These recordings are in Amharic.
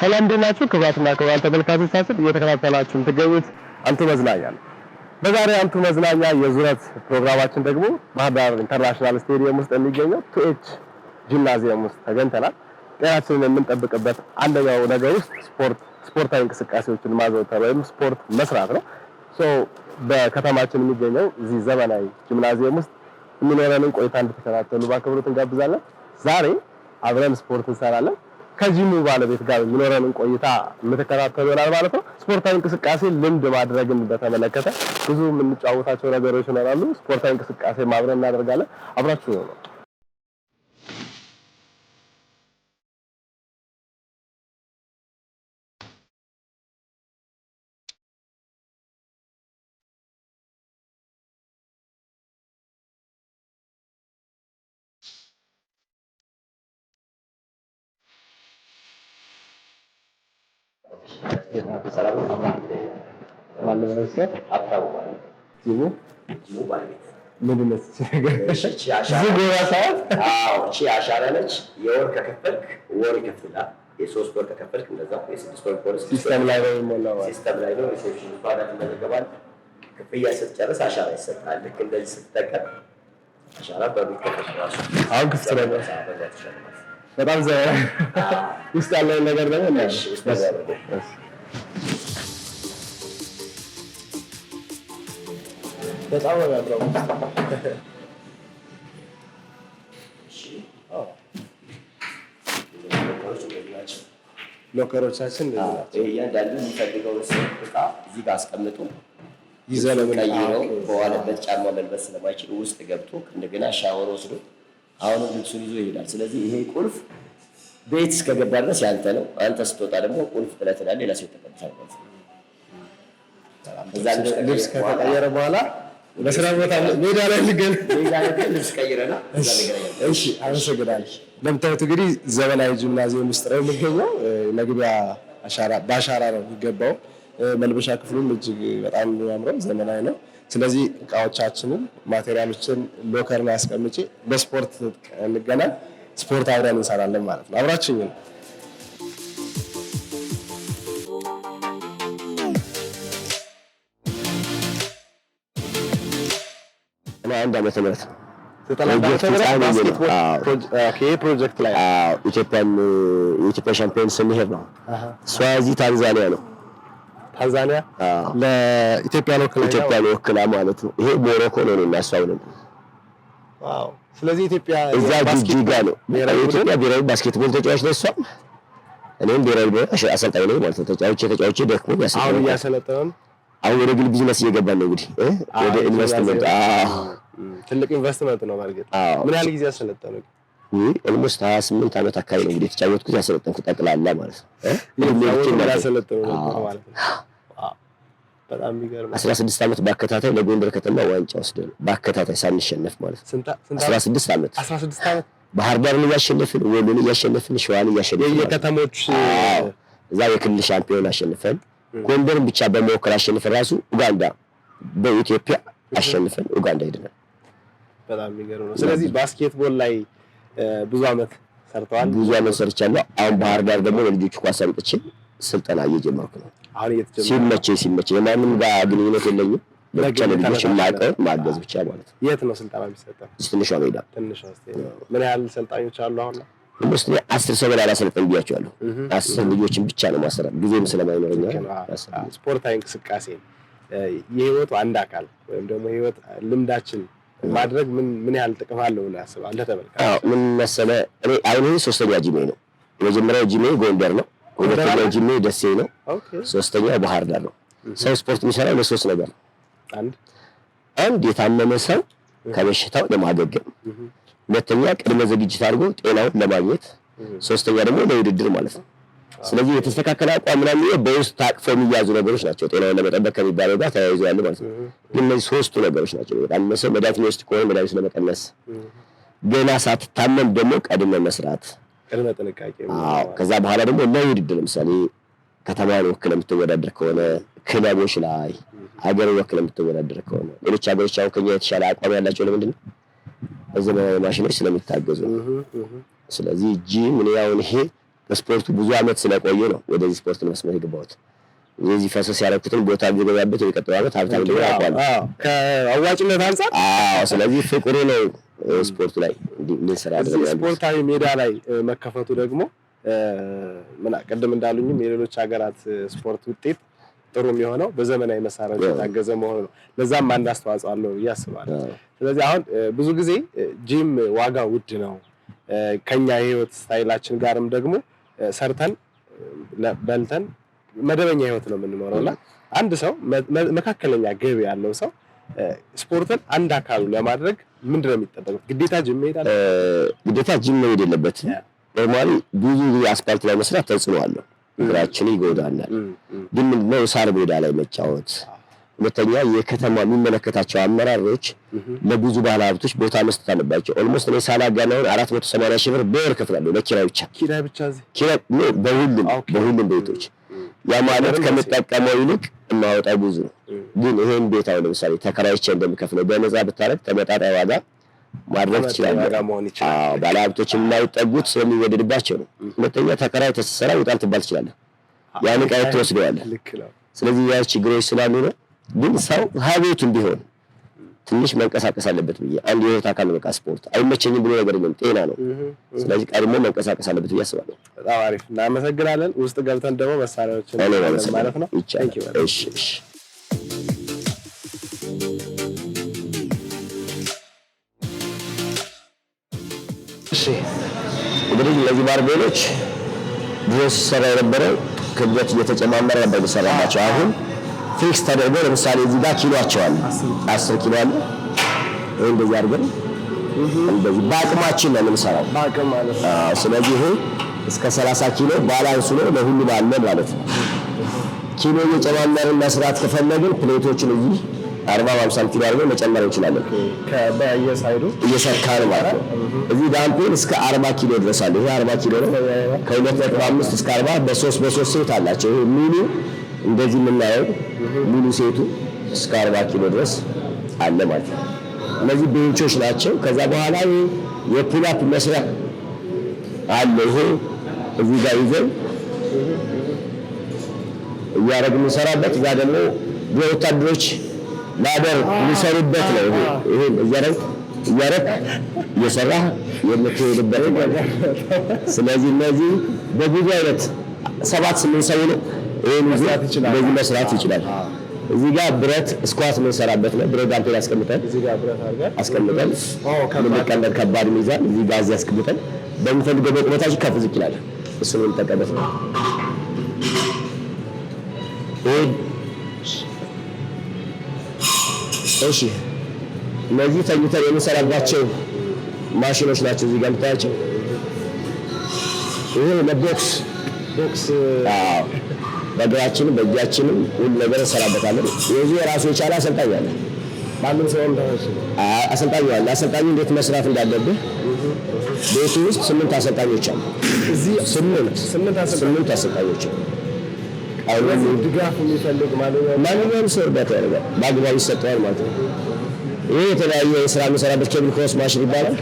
ሰላም እንደናችሁ ክቡራትና ክቡራን ተመልካቾቻችን እየተከታተላችሁ የምትገኙት አንቱ መዝናኛ ነው። በዛሬ አንቱ መዝናኛ የዙረት ፕሮግራማችን ደግሞ ባህር ዳር ኢንተርናሽናል ስቴዲየም ውስጥ የሚገኘው ቱኤች ጂምናዚየም ውስጥ ተገኝተናል። ጤናችንን የምንጠብቅበት አንደኛው ነገር ውስጥ ስፖርታዊ እንቅስቃሴዎችን ማዘውተር ወይም ስፖርት መስራት ነው። በከተማችን የሚገኘው እዚህ ዘመናዊ ጂምናዚየም ውስጥ የሚኖረንን ቆይታ እንድትከታተሉ በአክብሮት እንጋብዛለን። ዛሬ አብረን ስፖርት እንሰራለን። ከጂሙ ባለቤት ጋር የሚኖረንን ቆይታ የምትከታተሉ ይሆናል ማለት ነው። ስፖርታዊ እንቅስቃሴ ልምድ ማድረግን በተመለከተ ብዙ የምንጫወታቸው ነገሮች ይኖራሉ። ስፖርታዊ እንቅስቃሴ አብረን እናደርጋለን። አብራችሁ ነው። ሰላም ማለበሰ አጣው ጂሙ ባለቤት ምንድን ነው አሻራ ነች። የወር ከከፈልክ ወር ይከፍላል። የሶስት ወር ከከፈልክ እንደዛው የስድስት ወር ፖሊስ ሲስተም ላይ ነው የሚሞላው። ሲስተም ላይ ነው። ሪሴፕሽን ባዳ ተመዘገባል። ክፍያ ስትጨርስ አሻራ ይሰጣል። ልክ እንደዚህ ስትጠቀም አሻራ በሚከፈል ራሱ አሁን ክፍት ነው። በጣም ዘመናዊ ውስጥ ያለውን ነገር ደግሞ እሺ ውስጥ ያለው በጣም ነው ያለው። ሎከሮቻችን እያንዳንዱ የሚፈልገውን ዕቃ እዚህ ጋር አስቀምጡ። ይዘው ቀይረው በዋለበት ጫማ መልበስ ስለማይችል ውስጥ ገብቶ እንደገና ሻወር ወስዶ አሁንም ልብሱን ይዞ ይሄዳል። ስለዚህ ይሄ ቁልፍ ቤት እስከገባ ድረስ ያንተ ነው። አንተ ስትወጣ ደግሞ ቁልፍ ጥለህ ትላለህ። ሌላ ሰው ይጠቀምታል ማለት ነው። እዛ ልብስ ከተቀየረ በኋላ በስራ ቦታ ሜዳ ላይ ልብስ ቀይረና እሺ፣ አመሰግናለሁ። እንደምታዩት እንግዲህ ዘመናዊ ጂምናዚየም ውስጥ ነው የሚገኘው። መግቢያ በአሻራ ነው የሚገባው። መልበሻ ክፍሉም እጅግ በጣም የሚያምረው ዘመናዊ ነው። ስለዚህ እቃዎቻችንን ማቴሪያሎችን ሎከርን አስቀምጬ በስፖርት እንገናኝ፣ ስፖርት አብረን እንሰራለን ማለት ነው። አብራችሁኝ ነው። አንድ ዓመተ ምህረት ፕሮጀክት ላይ የኢትዮጵያ ሻምፒዮን ስንሄድ ነው። እሷ እዚህ ታንዛኒያ ነው። ታንዛኒያ ለኢትዮጵያ ወክላ ማለት ነው። ይሄ ሞሮኮ ነው እና እሷ ነው። ዋው! ስለዚህ ኢትዮጵያ እዛ ጅጅጋ ነው። ኢትዮጵያ ብሔራዊ ባስኬትቦል ተጫዋች ነው እሷ። እኔም ብሔራዊ አሰልጣኝ ነኝ ማለት ነው። ተጫዋቾች ደክሞ አሁን እያሰለጠነን አሁን ወደ ግል ቢዝነስ እየገባን ነው እንግዲህ ወደ ኢንቨስትመንት። ትልቅ ኢንቨስትመንት ነው ማለት። ምን ያህል ጊዜ አሰለጠነው? ኦልሞስት 28 ዓመት አካባቢ ነው እንግዲህ የተጫወትኩት ያሰለጠንኩት ጠቅላላ ማለት ነው። በጣም የሚገርም 16 ዓመት በአከታታይ ለጎንደር ከተማ ዋንጫ ወስደን በአከታታይ ሳንሸነፍ ማለት ነው። 16 ዓመት ባህር ዳርን እያሸነፍን፣ ወሎን እያሸነፍን፣ ሸዋን እያሸነፍን የከተሞች እዛ የክልል ሻምፒዮን አሸንፈን ጎንደርን ብቻ በመወከል አሸንፈን ራሱ ኡጋንዳ በኢትዮጵያ አሸንፈን ኡጋንዳ ሄደናል። በጣም የሚገርም ነው። ስለዚህ ባስኬትቦል ላይ ብዙ ዓመት ሰርተዋል። ብዙ ዓመት ሰርቻለሁ። አሁን ባህር ዳር ደግሞ ለልጆቹ ኳስ አምጥቼ ስልጠና እየጀመርኩ ነው። አሁን እየተጀመረ ሲመቸኝ የማንም ጋር ግንኙነት የለኝም። ብቻ ለልጆች ማገዝ ብቻ ማለት ነው። የት ነው ስልጠና የሚሰጠው? ትንሿ ሜዳ። ምን ያህል ሰልጣኞች አሉ አሁን? ውስጥ 10 ሰው በላይ አሰልጣኝ ብያቸዋለሁ። 10 ልጆችን ብቻ ነው ማሰራት ጊዜም ስለማይኖረኝ። ስፖርታዊ እንቅስቃሴ የህይወቱ አንድ አካል ወይም ደግሞ የህይወት ልምዳችን ማድረግ ምን ያህል ጥቅም አለው ብለህ አስባለህ? ተመልካች ምን መሰለህ፣ እኔ አሁን ሶስተኛ ጂሜ ነው። የመጀመሪያው ጂሜ ጎንደር ነው። ሁለተኛው ጂሜ ደሴ ነው። ሶስተኛው ባህር ዳር ነው። ሰው ስፖርት የሚሰራው ለሶስት ነገር ነው። አንድ የታመመ ሰው ከበሽታው ለማገገም፣ ሁለተኛ ቅድመ ዝግጅት አድርጎ ጤናውን ለማግኘት፣ ሶስተኛ ደግሞ ለውድድር ማለት ነው። ስለዚህ የተስተካከለ አቋም ምናምን በውስጥ ታቅፈው የሚያዙ ነገሮች ናቸው። ጤናውን ለመጠበቅ ከሚባለው ጋር ተያይዘው ያሉ ማለት ነው። ግን እነዚህ ሶስቱ ነገሮች ናቸው። በጣም መሰለ መድኃኒት ውስጥ ከሆነ መድኃኒት ለመቀነስ፣ ገና ሳትታመም ደግሞ ቀድመ መስራት፣ ቅድመ ጥንቃቄ። ከዛ በኋላ ደግሞ ለውድድር ለምሳሌ ከተማን ወክለህ የምትወዳደር ከሆነ ክለቦች ላይ ሀገር ወክለህ የምትወዳደር ከሆነ ሌሎች ሀገሮች አሁን ከኛ የተሻለ አቋም ያላቸው ለምንድን ነው? በዘመናዊ ማሽኖች ስለሚታገዙ ነው። ስለዚህ ጂም ምን ያውን ይሄ በስፖርቱ ብዙ አመት ስለቆየ ነው ወደዚህ ስፖርት መስመር የገባሁት። የዚህ ፈሰስ ያደረኩትን ቦታ ቢገባበት የቀጠለው አመት ሀብታም ሊሆን አቋል ከአዋጭነት አንፃር ስለዚህ ፍቅሩ ነው ስፖርቱ ላይ እንድንሰራ አድርገናል። ስፖርታዊ ሜዳ ላይ መከፈቱ ደግሞ ምን ቀደም እንዳሉኝም የሌሎች ሀገራት ስፖርት ውጤት ጥሩ የሚሆነው በዘመናዊ መሳሪያዎች የታገዘ መሆኑ ነው። ለዛም አንድ አስተዋጽኦ አለው ብዬ አስባለሁ። ስለዚህ አሁን ብዙ ጊዜ ጂም ዋጋ ውድ ነው ከኛ የህይወት ስታይላችን ጋርም ደግሞ ሰርተን በልተን መደበኛ ህይወት ነው የምንኖረውና አንድ ሰው መካከለኛ ገቢ ያለው ሰው ስፖርትን አንድ አካሉ ለማድረግ ምንድነው የሚጠበቀው? ግዴታ ጂም መሄድ አለ? ግዴታ ጂም መሄድ የለበትም። ኖርማሊ ብዙ አስፓልት ላይ መስራት ተጽዕኖ አለው፣ እግራችን ይጎዳናል። ግን ምንድነው ሳር ሜዳ ላይ መጫወት። ሁለተኛ የከተማ የሚመለከታቸው አመራሮች ለብዙ ባለሀብቶች ቦታ መስጠት አለባቸው። ኦልሞስት እኔ ሳላጋናውን 480 ሺህ ብር በወር እከፍላለሁ ለኪራይ ብቻ። ኪራይ ብቻ እዚህ ኪራይ ነው በሁሉም ቤቶች። ያ ማለት ከምጠቀመው ይልቅ የማወጣው ብዙ ነው። ግን ይሄን ቤት አሁን ለምሳሌ ተከራይቼ እንደምከፍለው በነፃ ብታረግ ተመጣጣኝ ዋጋ ማድረግ ትችላለህ። ባለሀብቶች የማይጠጉት ስለሚወደድባቸው ነው። ሁለተኛ ተከራይ ተሰራ ይወጣል ትባል ትችላለህ፣ ያን ዕቃ ትወስደዋለህ። ስለዚህ ያ ችግሮች ስላሉ ነው። ግን ሰው ሀቤቱም ቢሆን ትንሽ መንቀሳቀስ አለበት ብዬ አንድ የህይወት አካል በቃ ስፖርት አይመቸኝም ብሎ ነገር የለም፣ ጤና ነው። ስለዚህ ቀድሞ መንቀሳቀስ አለበት ብዬ አስባለሁ። በጣም አሪፍ እናመሰግናለን። ውስጥ ገብተን ደግሞ መሳሪያዎችን ማለት ነው ይቻላል። እሺ እሺ እንግዲህ እነዚህ ባርቤሎች ድሮ ሲሰራ የነበረው ክብደት እየተጨማመረ ነበር የሚሰራባቸው። አሁን ፊክስ ተደርጎ ለምሳሌ እዚህ ጋር ኪሎአቸው አለ 10 ኪሎ አለ። እንደዚህ አድርገን እንደዚህ በአቅማችን ነው የምንሰራው። በአቅም ማለት ነው። ስለዚህ ይሄ እስከ 30 ኪሎ ባላንስ ነው ለሁሉ አለ ማለት ነው። ኪሎ እየጨማመርን መስራት ከፈለግን ፕሌቶችን እዚህ 40-50 ኪሎ አድርገን መጨመር እንችላለን። በየሳይዱ እየሰካን ማለት ነው። እዚህ ዳምፔል እስከ 40 ኪሎ ድረስ አለ። ይሄ 40 ኪሎ ነው። ከ2.5 እስከ 40 በ3 ሴት አላቸው። ይሄ ሙሉ እንደዚህ የምናየው ሙሉ ሴቱ እስከ 40 ኪሎ ድረስ አለ ማለት ነው። እነዚህ ቤንቾች ናቸው። ከዛ በኋላ የፑል አፕ መስሪያ አለ። ይሄ እዚህ ጋር ይዘን እያደረግን እንሰራበት። እዛ ደግሞ ወታደሮች ላደር የሚሰሩበት ነው። ይሄ እያደረግ እየሰራህ የምትሄድበት ነው። ስለዚህ እነዚህ በብዙ አይነት 7-8 ሰው ነው ይሄን በዚህ መስራት ይችላል። እዚህ ጋር ብረት ስኳት የምንሰራበት ነው። ብረት ዳምፔል አስቀምጠን እዚህ ጋር ብረት አድርገን አስቀምጠን ለመቀመጥ ከባድ ሚዛን እዚህ ጋር እዚህ አስቀምጠን በሚፈልገው በቁመታችን ከፍ ዝቅ ይላል። እሱን የምንጠቀምበት ነው። እሺ እነዚህ ተኝተን የምንሰራባቸው ማሽኖች ናቸው። እዚህ ጋር የምታያቸው ይሄ ለቦክስ በእግራችንም በእጃችንም ሁሉ ነገር እንሰራበታለን። የዚህ የራሱ የቻለ አሰልጣኝ አለ። ማንም ሰው አሰልጣኝ አለ። አሰልጣኙ እንዴት መስራት እንዳለብህ ቤቱ ውስጥ 8 አሰልጣኞች አሉ። እዚህ 8 አሰልጣኞች አሉ። አሁን ድጋፍ የሚፈልግ ማንኛውም ሰው እርዳታ ያደርጋል፣ በአግባቡ ይሰጠዋል ማለት ነው። ይሄ የተለያየ የስራ የሚሰራበት ኬብል ክሮስ ማሽን ይባላል።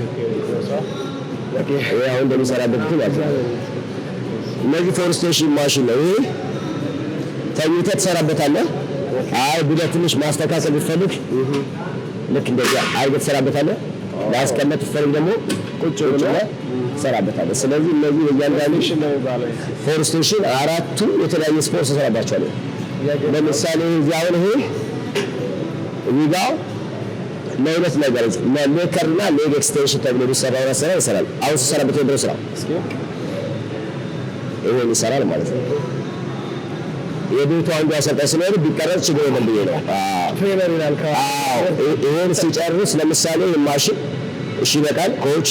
ይሄ አሁን እንደሚሰራበት ማለት ነው። እነዚህ ፎር ስቴሽን ማሽን ነው። ይሄ ተኝተህ ትሰራበታለህ። አይ ብለህ ትንሽ ማስተካከል ብትፈልግ ልክ እንደዚህ አድርገህ ትሰራበታለህ። ማስቀመጥ ብትፈልግ ደግሞ ቁጭ ብለህ ትሰራበታለህ። ስለዚህ እነዚህ እያንዳንዱ ፎር ስቴሽን አራቱ የተለያየ ስፖርት ትሰራባቸዋለህ። ለምሳሌ እዚህ አሁን ይሄ እዚህ ጋር ለሁለት ነገር ሌከር እና ሌግ ኤክስቴንሽን ተብሎ የሚሰራው አሰራር ይሰራል። አሁን ሲሰራበት የነበረው ስራ ይሄን ይሰራል ማለት ነው። የቤቱ አንዱ አሰልጣኝ ስለሆነ ቢቀረጽ ችግር የለም ብዬ ነው። ትሬነር ይላል። ይሄን ሲጨርስ ለምሳሌ ማሽን እሺ በቃል ኮች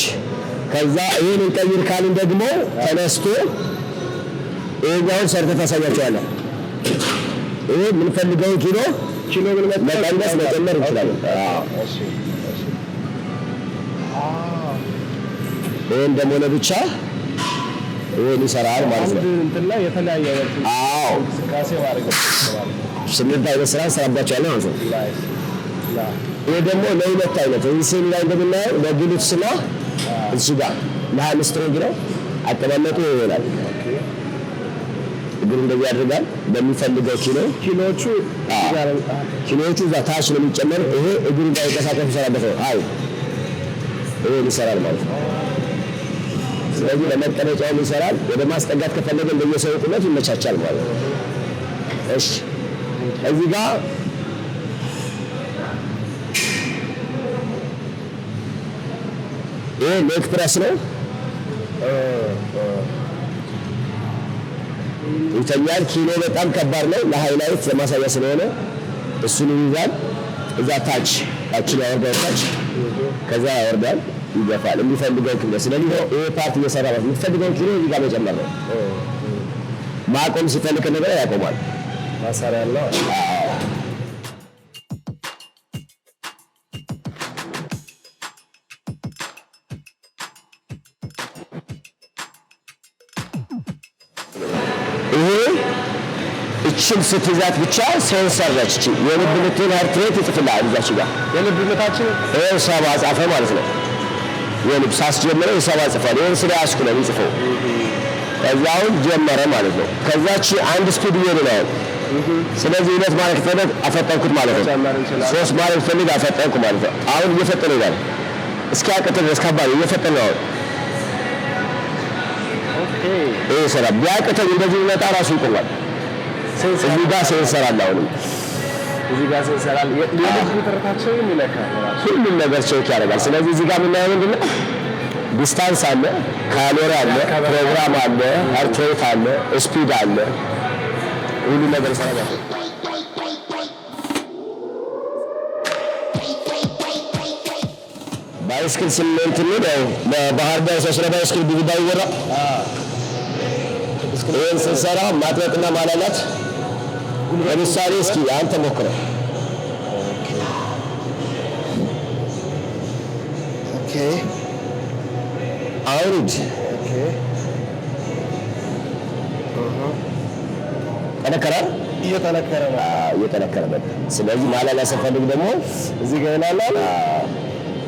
ከዛ ይሄን እንቀይር ካልን ደግሞ ተነስቶ ይሄኛውን ሰርተህ ታሳያቸዋለህ። ይሄ የምንፈልገው ኪሎ መቀነስ መጨመር እንችላለን። ይሄን ደግሞ ለብቻ ይሄን ይሰራል ማለት ነው። እንትና የተለያየ እንቅስቃሴ ማድረግ ይችላል። 8 አይነት ስራ እንሰራባቸዋለን ማለት ነው። ይሄ ደግሞ ለሁለት አይነት እዚህ ላይ እንደምናየው ለግሉትስና እዚህ ጋር ለሃምስትሪንግ ነው። አቀማመጡ ይሆናል። እግሩ እንደዚህ ያደርጋል በሚፈልገው ኪሎቹ እዛ ታች ነው የሚጨመር። ይሄ እግሩ ጋር ይንቀሳቀስ ይሰራበት ነው። አይ ይሄ ይሰራል ማለት ነው። ስለዚህ ለመቀመጫው ይሰራል። ወደ ማስጠጋት ከፈለገ እንደየሰው ቁመት ይመቻቻል ማለት ነው። እሺ እዚህ ጋር ይሄ ሌግ ፕረስ ነው። ይተኛል። ኪሎ በጣም ከባድ ነው። ለሃይላይት ለማሳያ ስለሆነ እሱን ይይዛል። እዛ ታች ላይ ያወርዳል። ከዛ ያወርዳል፣ ይገፋል የሚፈልገው ኪሎ። ስለዚህ ይሄ ፓርት እየሰራ ነው። የሚፈልገው ኪሎ እዚህ ጋር መጨመር ነው። ማቆም ሲፈልግ ነገር ያቆማል። ማሰሪያ ያለው እቺን ስትይዛት ብቻ ሴንሰር ነች። እቺ የልብ ምትን ሃርት ሬት ይጽፍልሃል። እዛች ጋር የልብ ምታችን ሰባ ጻፈ ማለት ነው። የልብ ሳስጀምረው ሰባ ጽፏል። ይሄን ስለያዝኩ ነው የሚጽፈው። ከዛውን ጀመረ ማለት ነው። ከዛች አንድ ስፒድ እየሄደ ነው። ስለዚህ ሁለት ማለት ከፈለግ አፈጠንኩት ማለት ነው። ሶስት ማለት ፈልግ አፈጠንኩ ማለት ነው። አሁን እየፈጠነ ይላል። እስኪያቅት ድረስ ከባድ እየፈጠነ ነው። ኦኬ ይሄ ሰራ ቢያቅተው እንደዚህ ይመጣ ራሱ ይቆማል። እዚህ ጋር ሴንሰር አለ። አሁንም እዚህ ጋር ሴንሰር አለ። የልብ ትርታችንን ይለካል። ሁሉም ነገር ቼክ ያደርጋል። ስለዚህ እዚህ ጋር የምናየው ምንድን ነው? ዲስታንስ አለ፣ ካሎሪ አለ፣ ፕሮግራም አለ፣ ሃርት ሬት አለ፣ ስፒድ አለ። ሁሉ ነገር ይሰራል። ባይስክል ስምንት ነው በባህር ዳር ሰው ስለ ባይስክል ብዙ ባይወራ ይሄን ስንሰራ ማጥበቅና ማላላት። ለምሳሌ እስኪ አንተ ሞክረው። ኦኬ አውርድ። ኦኬ ጠነከረ፣ እየጠነከረ ነው። እየጠነከረ ነው። ስለዚህ ማላላት ስፈልግ ደግሞ እዚህ ጋር ይላል፣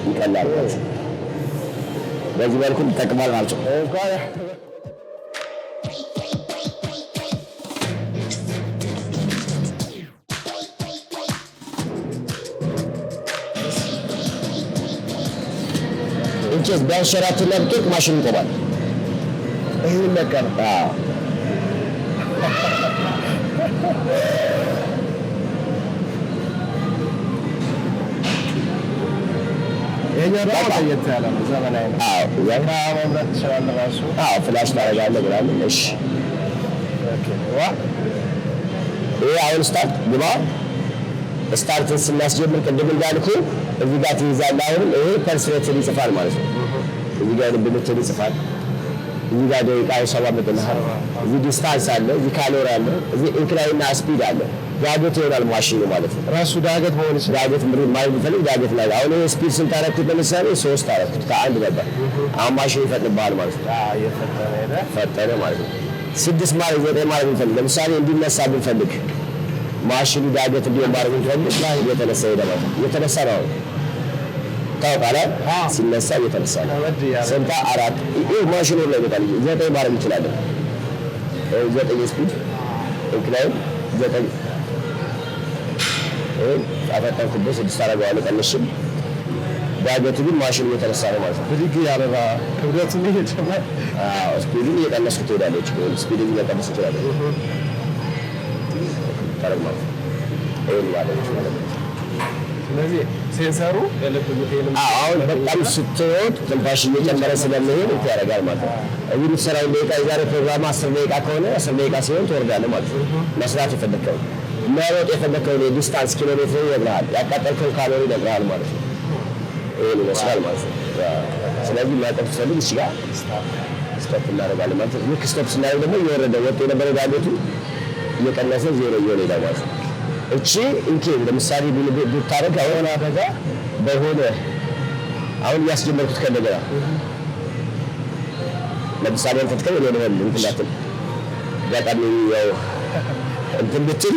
ይቀላል። በዚህ መልኩ ይጠቅማል ማለት ነው። እንጨት ቢያንሸራትና ብትወድቅ ማሽኑ ይቆማል። ይሄን ይለካል። ይሄኛው ደግሞ ለየት ያለ ነው፣ ዘመናዊ ነው። ያ መምረጥ ትችላለህ ራሱ። ፍላሽ ታደርጋለህ ምናምን። እሺ ይሄ አሁን ስታርት ግባ። ስታርትን ስናስጀምር ቅድም እንዳልኩ እዚህ ጋር ትይዛለህ። አሁንም ይሄ ፐርሰንትን ይጽፋል ማለት ነው። እዚህ ጋር ልብ ምትን ይጽፋል። እዚህ ጋር ደቂቃ ሰባ መጠናል። እዚህ ዲስታንስ አለ፣ እዚህ ካሎሪ አለ፣ እዚህ ኢንክላይንና ስፒድ አለ። ዳገት ይሆናል ማሽኑ ማለት ነው። ራሱ ዳገት መሆን ይችላል። ዳገት ምሪ ማለት ቢፈልግ ዳገት ላይ አሁን ይሄ ስፒድ ስንት አደረኩት? ለምሳሌ 3 አደረኩት። ከአንድ ነበር። አሁን ማሽኑ ይፈጥንብሃል ማለት ነው። ፈጠነ ማለት ነው። 6 ማለት 9 ማለት ቢፈልግ ለምሳሌ እንዲነሳ ብንፈልግ ማሽኑ ዳገት እንዲሆን ማድረግ ብንፈልግ እየተነሳ ሄደ ማለት ነው። እየተነሳ ነው ታውቃለህ። ሲነሳ እየተነሳ ነው። ስንት 4 ይሄ ማሽኑ ላይ ይመጣል። 9 ማድረግ እንችላለን። 9 ስፒድ ኢንክላይን 9 አፈጣንኩበት 6 አደርገዋለሁ። ቀንሽም ዳገቱ ግን ማሽኑ እየተነሳ ነው ማለት ነው። ብድግ ያለባ ክብደቱን እየጨመረ ስፒዱን እየቀነስኩት ትሄዳለች። ስፒዱን እየቀነስኩት ትሄዳለች። ታረጋለህ። ይሄን ማለት ነው። ስለዚህ ሴንሰሩ የልብ ምትሄንም አሁን በጣም ስትወድ ትንፋሽ እየጨመረ ስለሚሄድ ያደርጋል ማለት ነው። እዚህ የምትሰራው ደቂቃ የዛሬ ፕሮግራም 10 ደቂቃ ከሆነ 10 ደቂቃ ሲሆን ትወርዳለህ ማለት ነው። መስራት የፈለከው መሮጥ የፈለከው ዲስታንስ ኪሎ ሜትር ይነግርሃል። ያቃጠልከው ካሎሪ ይነግርሃል ማለት ነው። ይሄን ይመስላል ማለት ነው። ስለዚህ ማጠፍ ፈልግ እሺ ጋር ስቶፕ እናደርጋለን ማለት ነው። ልክ ስቶፕ ስናደርግ ደግሞ እየወረደ ወጥ የነበረ ዳገቱ እየቀነሰ ዜሮ እየሆነ ይሄዳል ማለት ነው። እቺ እንኪ ለምሳሌ ብታረግ አሁን አደጋ በሆነ አሁን ያስጀመርኩት ከነገራ ለምሳሌ አንተ ትከው ነው ነው እንትላትን ጋጣሚ ያው እንትን ብትል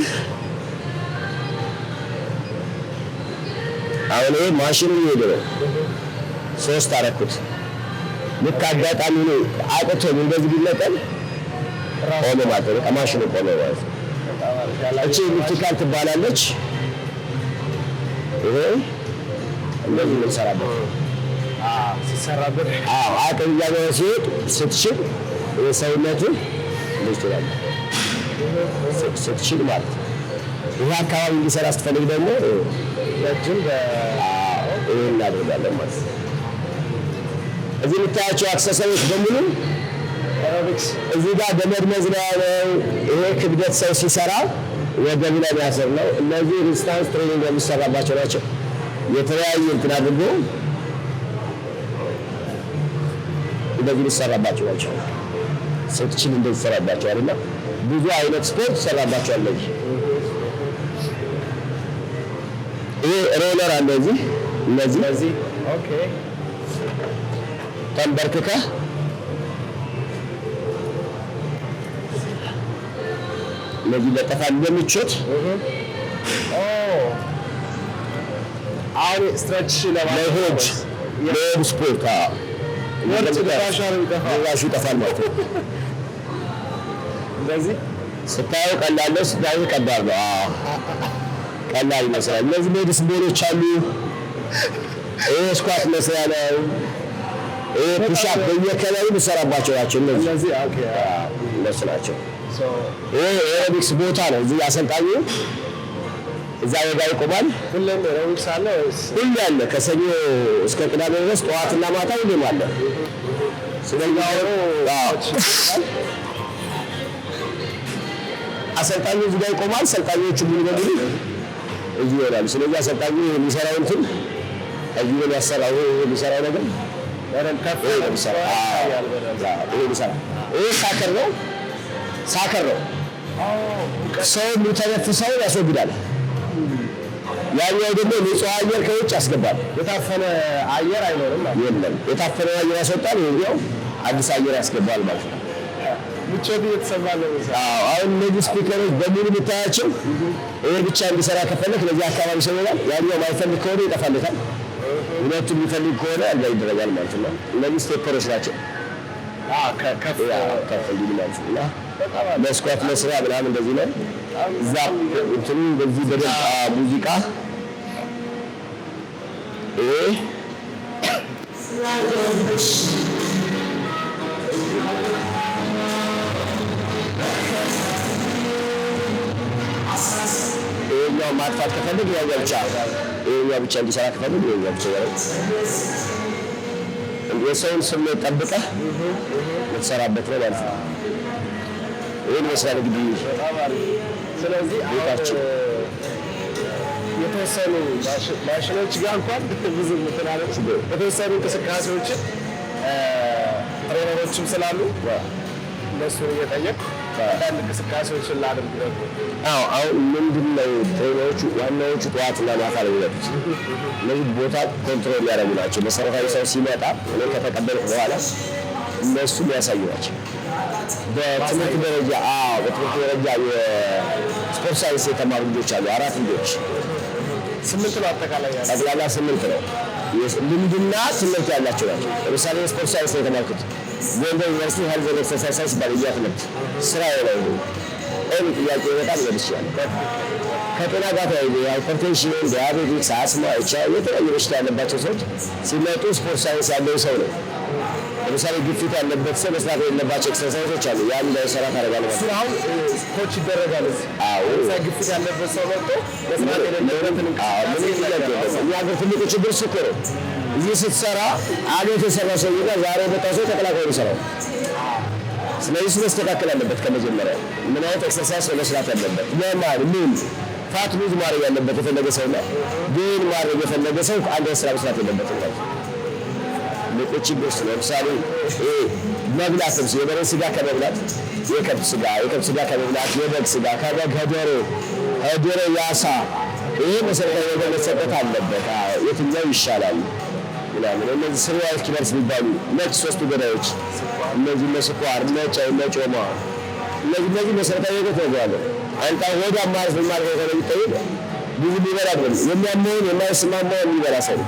አሁን ይሄ ማሽኑ ይሄድ ነው 3 አረኩት። ልክ አጋጣሚ ነው አቅቶኝ እንደዚህ ቢለቀል ቆሞ ማለት ነው። ከማሽኑ ቆሞ ማለት ነው። እቺ ቨርቲካል ትባላለች። ይሄ እንደዚህ ነው ሰራበት ሲሰራበት አቅም እያገኘ ሲሄድ ስትችል ሰውነቱ ይችላል ስትችል ማለት ነው። ይሄ አካባቢ እንዲሰራ ስትፈልግ ደግሞ ለጅም ይሄ እናደርጋለን ማለት ነው። እዚህ የምታያቸው አክሰሰሪዎች በሙሉ ኤሮቢክስ እዚህ ጋር ገመድ መዝለያ ነው። ይሄ ክብደት ሰው ሲሰራ ወገቡ ላይ የሚያስር ነው። እነዚህ ሪስታንስ ትሬኒንግ የሚሰራባቸው ናቸው። የተለያየ እንትን አድርጎ እንደዚህ ሊሰራባቸው ናቸው። ስትችል እንደዚህ ይሰራባቸዋል እና ብዙ አይነት ስፖርት ይሰራባቸዋል። ይሄ ሮለር አለ እዚህ እነዚህ ኦኬ ተንበርክከህ እነዚህ ለጠፋል በምቾት አሁን ስትሬች ለሆድ ስፖርት ወርጭ ራሱ ይጠፋል ማለት ነው። እንደዚህ ስታየው ቀላል ነው፣ ስታየው ከባድ ነው። ቀላል ይመስላል። እነዚህ ሜዲስ ቦሎች አሉ። ይሄ ስኳት መስሪያ ነው። ይሄ ፑሻፕ በየከለሩ የሚሰራባቸው ናቸው። እነዚህ ኦኬ እነሱ ናቸው። ይሄ ኤሮቢክስ ቦታ ነው። እዚህ አሰልጣኙ እዛ ወጋ ይቆማል። ሁሌም ኤሮቢክስ አለ ወይስ ሁሌ አለ? ከሰኞ እስከ ቅዳሜ ድረስ ጠዋትና ማታ ሁሌም አለ። ስለዚህ አሰልጣኙ እዚህ ጋር ይቆማል። ሰልጣኞቹ ሙሉ በሙሉ እዚህ ይሆናሉ። ስለዚህ አሰልጣኙ የሚሰራው እንትን እዚህ ነው የሚያሰራው። የሚሰራው ነገር ከፍ ይሄ ሳከር ነው። ሰው የሚተነፍሰው ያስወግዳል። ያኛው ደግሞ ንጹህ አየር ከውጭ ያስገባል። የታፈነ አየር አይኖርም ማለት የለም። የታፈነ አየር ያስወጣል። ይሄው አዲስ አየር ያስገባል ማለት ነው። ምቾት እየተሰማ ነው። አሁን እነዚህ ስፒከሮች በሙሉ የምታያቸው ይሄ ብቻ እንዲሰራ ከፈለክ ለዚህ አካባቢ ሰው ይላል። ያኛው ማይፈልግ ከሆነ ይጠፋለታል። ሁለቱም የሚፈልግ ከሆነ አልጋ ይደረጋል ማለት ነው። እነዚህ ስቴፐሮች ናቸው። ከፍ እንዲል ማለት ነው። እና መስኳት መስሪያ ምናምን እንደዚህ ነው። እዛ እንትኑ እንደዚህ በደንብ ሙዚቃ ይሄ ይሄኛው ማጥፋት ከፈለግ ይሄኛው ብቻ እንዲሰራ ከፈለግ ይሄኛው ብቻ የሰውን ስሜት ጠብቀህ የምትሰራበት ነው ማለት ነው። ይህን ይመስላል እንግዲህ። ስለዚህ ቤታችን የተወሰኑ ማሽኖች ጋር እንኳን ብዙ ምትላለች የተወሰኑ እንቅስቃሴዎችን ትሬነሮችም ስላሉ እነሱን እየጠየቅ አንዳንድ እንቅስቃሴዎችን ላድርግ ደግሞ። አሁን ምንድን ነው ትሬነሮቹ ዋናዎቹ ጠዋትና ማታ ነው የሚመጡት። እነዚህ ቦታ ኮንትሮል ያደረጉ ናቸው። መሰረታዊ ሰው ሲመጣ እኔ ከተቀበልኩ በኋላ እነሱ የሚያሳዩ ናቸው። በትምህርት ደረጃ የስፖርት ሳይንስ የተማሩ ልጆች አሉ። 4 ልጆች 8 ነው አጠቃላይ ያለው ጠቅላላ 8 ነው። ልምድና ትምህርት ያላቸው ናቸው። ለምሳሌ የስፖርት ሳይንስ ነው የተማርኩት ጎንደር ዩኒቨርሲቲ ሄልዝ ኤንድ ኤክሰርሳይዝ ሳይንስ ባለያ ትምህርት ስራ ነው። እኔ ጥያቄ በጣም ይወድሻል። ከጤና ጋር ተያይዞ ሃይፐርቴንሽን፣ ዲያቤቲክስ፣ አስማ፣ የተለያዩ በሽታ ያለባቸው ሰዎች ሲመጡ ስፖርት ሳይንስ ያለው ሰው ነው። ለምሳሌ ግፊት ያለበት ሰው መስራት የሌለባቸው ኤክሰርሳይዞች አሉ። ያን እንዳይሰራ ታደርጋለህ ማለት ነው። አሁን ኮች ይደረጋል። ግፊት ያለበት ሰው መጥቶ መስራት የሌለበትን እኛ ሀገር ትልቁ ችግር እሱ እኮ ነው። እዚህ ስትሰራ አቤት የሰራ ሰውና ዛሬ የመጣ ሰው ተቀላቅሎ የሚሰራው። ስለዚህ እሱ መስተካከል አለበት። ከመጀመሪያ ምን አይነት ኤክሰርሳይዝ ነው መስራት ያለበት? ምን ፋት ሉዝ ማድረግ ያለበት የፈለገ ሰውና ግን ማድረግ የፈለገ ሰው አንድ ስራ መስራት የለበትም ማለት ነው። ልቆች ይበስ ለምሳሌ መብላትም የበሬ ስጋ ከመብላት የከብት ስጋ ከመብላት የበግ ስጋ ከበግ ከዶሮ ያሳ ይሄ መሰረታዊ ነገር መሰጠት አለበት። የትኛው ይሻላል ምናምን እነዚህ ስሪያል ኪለርስ የሚባሉ ነጭ 3 ገዳዮች እነዚህ መስኳር ነጮማ እነዚህ መሰረታዊ ነገር ተደርጓል። አንተ ወደ አማራጭ ማለት ነው። ብዙ ሊበላ አይደለም የሚያመውን የማይስማማውን የሚበላ ሰው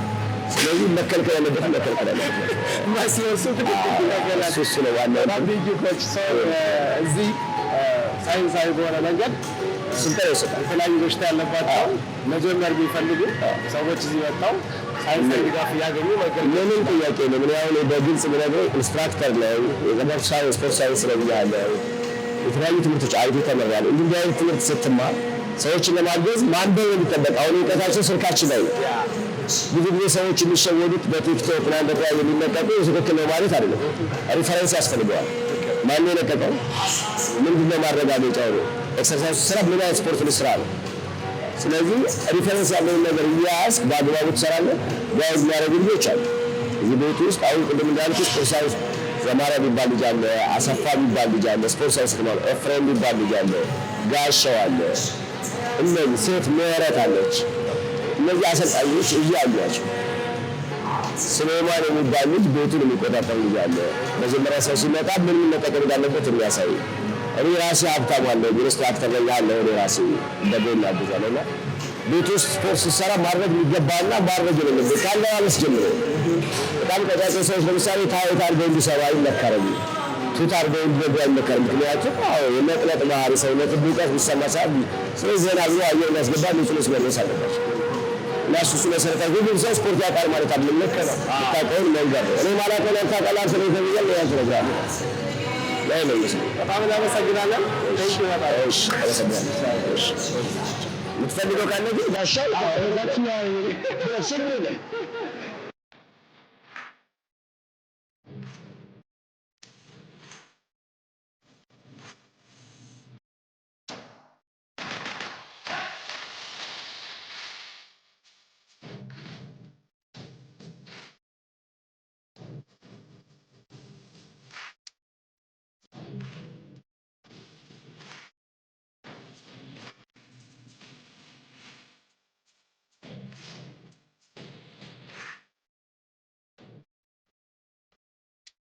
ስለዚህ መከልከል ያለበት መከልከል ያለበት ማስወሱ ትክክል ያገላል እሱ ነው ዋናው። ታዲያ ኮች ሰው እዚህ ሳይንሳዊ በሆነ መንገድ ስልጠና ይሰጣል። የተለያዩ በሽታ ያለባቸው መጀመር ቢፈልጉ ሰዎች እዚህ መጣው ሳይንሳዊ ድጋፍ ያገኙ ምንም ጥያቄ ነው። ምን ያው በግልጽ ብነግረው ኢንስትራክተር ነው የገባው ስፖርት ሳይንስ ነው ያለው። የተለያዩ ትምህርቶች አይቶ ተመራለ። እንዲህ አይነት ትምህርት ስትማር ሰዎችን ለማገዝ ማንበብ የሚጠበቅ አሁን እውቀታቸው ስልካችን ላይ ብዙ ጊዜ ሰዎች የሚሸወዱት በቲክቶክ እና በተለያዩ የሚለቀቁ ትክክል ነው ማለት አይደለም። ሪፈረንስ ያስፈልገዋል። ማን ነው የለቀቀው? ምንድነው ማረጋገጫው? ኤክሰርሳይዝ ስራ ምን አይነት ስፖርት ልስራ ነው? ስለዚህ ሪፈረንስ ያለውን ነገር እያያዝክ በአግባቡ ትሰራለህ። ጋይዝ የሚያደርጉ ልጆች አሉ እዚህ ቤት ውስጥ። አሁን ቅድም እንዳልኩት ስፖርት ሳይንስ ዘማሪያ የሚባል ልጅ አለ፣ አሰፋ የሚባል ልጅ አለ፣ ስፖርት ሳይንስ ተማሪ ኤፍሬም የሚባል ልጅ አለ፣ ጋሻው አለ፣ እነዚህ ሴት ምህረት አለች። እነዚህ አሰልጣኞች እያሉ ናቸው። ስሌማን የሚባል ልጅ ቤቱን የሚቆጣጠር ልጅ አለ። መጀመሪያ ሰው ሲመጣ ምን መጠቀም እንዳለበት የሚያሳይ እኔ ራሴ ሀብታም አለው ኢንስትራክተር ላይ ያለው እኔ ራሴ እንደገና አግዛለሁና ቤት ውስጥ ስፖርት ሲሰራ ማድረግ የሚገባና ማድረግ የሌለበት ካለባበስ ጀምሮ በጣም ቀጫጭ ሰዎች ለምሳሌ ታይት አድርገው እንዲሰሩ አይመከርም። ቱት አድርገው እንዲገቡ አይመከርም። ምክንያቱም የመቅለጥ ባህሪ ሰውነት ሙቀት ቢሰማ ሰዓት ስለዚህ ዘና ብሎ አየር የሚያስገባ ንጹህ መለስ አለባቸው እና እሱ መሰረታዊ ሁሉም ሰው ስፖርት ያውቃል ማለት አይደለም። ልክ ነው። ታውቀውን መንገድ እኔ ማለት ነው ታውቃለህ ስለተብያለህ ያን ተረጋጋ ላይ ነው። በጣም እናመሰግናለን። እሺ አመሰግናለሁ። እሺ የምትፈልገው ካለ ግን ጋሻው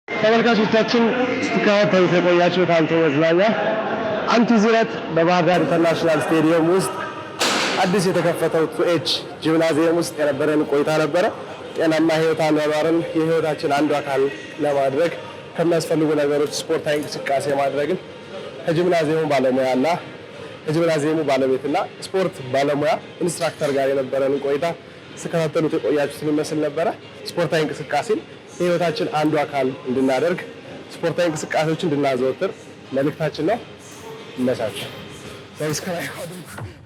ተመልካቾቻችን ስትከታተሉት የቆያችሁት አንቱ መዝናኛ አንቱ ዙረት በባህር ዳር ኢንተርናሽናል ስቴዲየም ውስጥ አዲስ የተከፈተው ቱኤች ጂምናዚየም ውስጥ የነበረን ቆይታ ነበረ። ጤናማ ህይወት አኗኗርን የህይወታችን አንዱ አካል ለማድረግ ከሚያስፈልጉ ነገሮች ስፖርታዊ እንቅስቃሴ ማድረግን ከጂምናዚየሙ ባለሙያና ከጂምናዚየሙ ባለቤትና ስፖርት ባለሙያ ኢንስትራክተር ጋር የነበረን ቆይታ ስትከታተሉት የቆያችሁትን ይመስል ነበረ። ስፖርታዊ እንቅስቃሴን የህይወታችን አንዱ አካል እንድናደርግ ስፖርታዊ እንቅስቃሴዎችን እንድናዘወትር መልእክታችን ነው። ይመቻችሁ። ሰብስክራይብ አድርጉ።